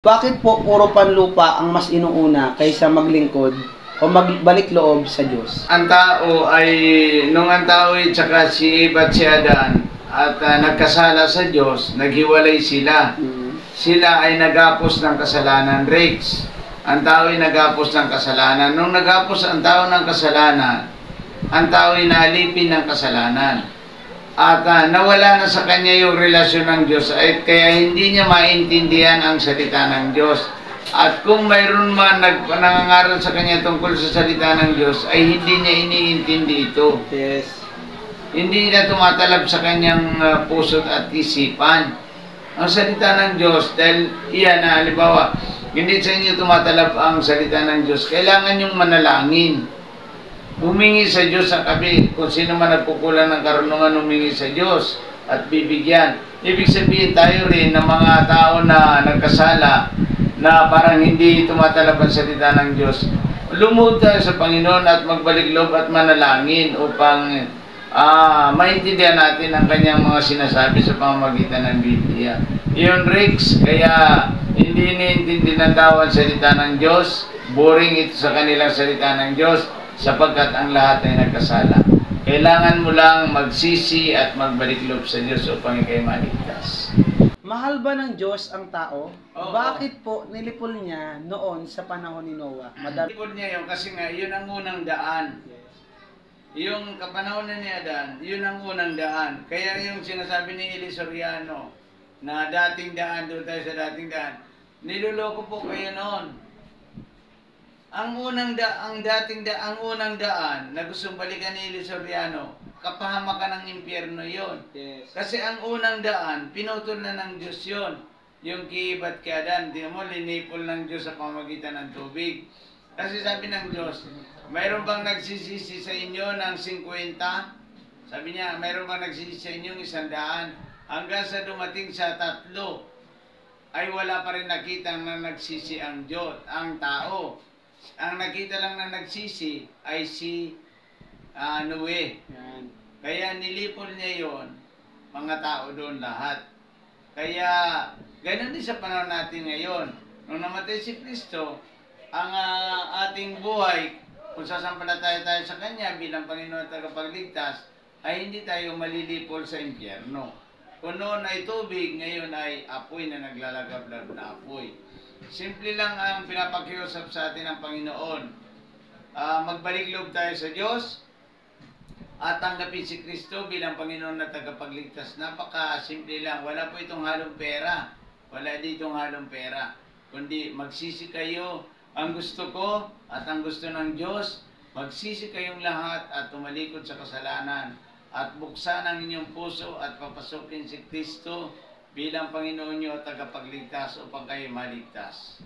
Bakit po puro panlupa ang mas inuuna kaysa maglingkod o magbalik loob sa Diyos? Ang tao ay, nung ang tao ay tsaka si Eva at si Adan at nagkasala sa Diyos, naghiwalay sila. Sila ay nagapos ng kasalanan. Rex, ang tao ay nagapos ng kasalanan. Nung nagapos ang tao ng kasalanan, ang tao ay nalipin ng kasalanan. At nawala na sa kanya yung relasyon ng Diyos at kaya hindi niya maintindihan ang salita ng Diyos. At kung mayroon man nangangaral sa kanya tungkol sa salita ng Diyos, ay hindi niya iniintindi ito. Yes. Hindi na tumatalab sa kanyang puso at isipan. Ang salita ng Diyos, dahil iyan na halimbawa, hindi sa inyo tumatalab ang salita ng Diyos, kailangan yung manalangin. Humingi sa Diyos ang kapi. Kung sino man nagkukulang ng karunungan, humingi sa Diyos at bibigyan. Ibig sabihin tayo rin ng mga tao na nagkasala na parang hindi tumatalab ang salita ng Diyos. Lumuhod tayo sa Panginoon at magbalik loob at manalangin upang maintindihan natin ang kanyang mga sinasabi sa pamamagitan ng Biblia. Iyon, Rex, kaya hindi iniintindi ng tao ang salita ng Diyos. Boring ito sa kanilang salita ng Diyos sapagkat ang lahat ay nagkasala. Kailangan mo lang magsisi at magbalik loob sa Diyos upang ikay maligtas. Mahal ba ng Diyos ang tao? Oo. Bakit po nilipol niya noon sa panahon ni Noah? Nilipol niya yun kasi nga yun ang unang daan. Yung kapanahonan ni Adan, yun ang unang daan. Kaya yung sinasabi ni Eli Soriano na dating daan, doon tayo sa dating daan, niloloko po kayo noon. Ang unang daan na gustong balikan ni Eli Soriano, kapahamakan ng impyerno yon. Yes. Kasi ang unang daan, pinutol na ng Diyos yon. Yung kay Eva at kay Adan, di mo, linipol ng Diyos sa pamagitan ng tubig. Kasi sabi ng Diyos, mayroon bang nagsisisi sa inyo ng 50? Sabi niya, mayroon bang nagsisisi sa inyo ng 100? Hanggang sa dumating sa 3, ay wala pa rin nakita na nagsisi ang Diyos, ang tao. Ang nakita lang na nagsisi ay si Noe. Yan. Kaya nilipol niya yon, mga tao doon lahat. Kaya ganun din sa panahon natin ngayon. Nung namatay si Kristo, ang ating buhay, kung sasampalataya tayo sa Kanya bilang Panginoon at tagapagligtas, ay hindi tayo malilipol sa impyerno. Kung noon ay tubig, ngayon ay apoy na naglalagablab na apoy. Simple lang ang pinapakiusap sa atin ng Panginoon. Magbalik loob tayo sa Diyos at tanggapin si Kristo bilang Panginoon na tagapagligtas. Napaka-simple lang. Wala po itong halong pera. Wala ditong halong pera. Kundi magsisi kayo. Ang gusto ko at ang gusto ng Diyos, magsisi kayong lahat at tumalikod sa kasalanan at buksan ang inyong puso at papasukin si Kristo bilang Panginoon nyo at tagapagligtas upang kayo maligtas.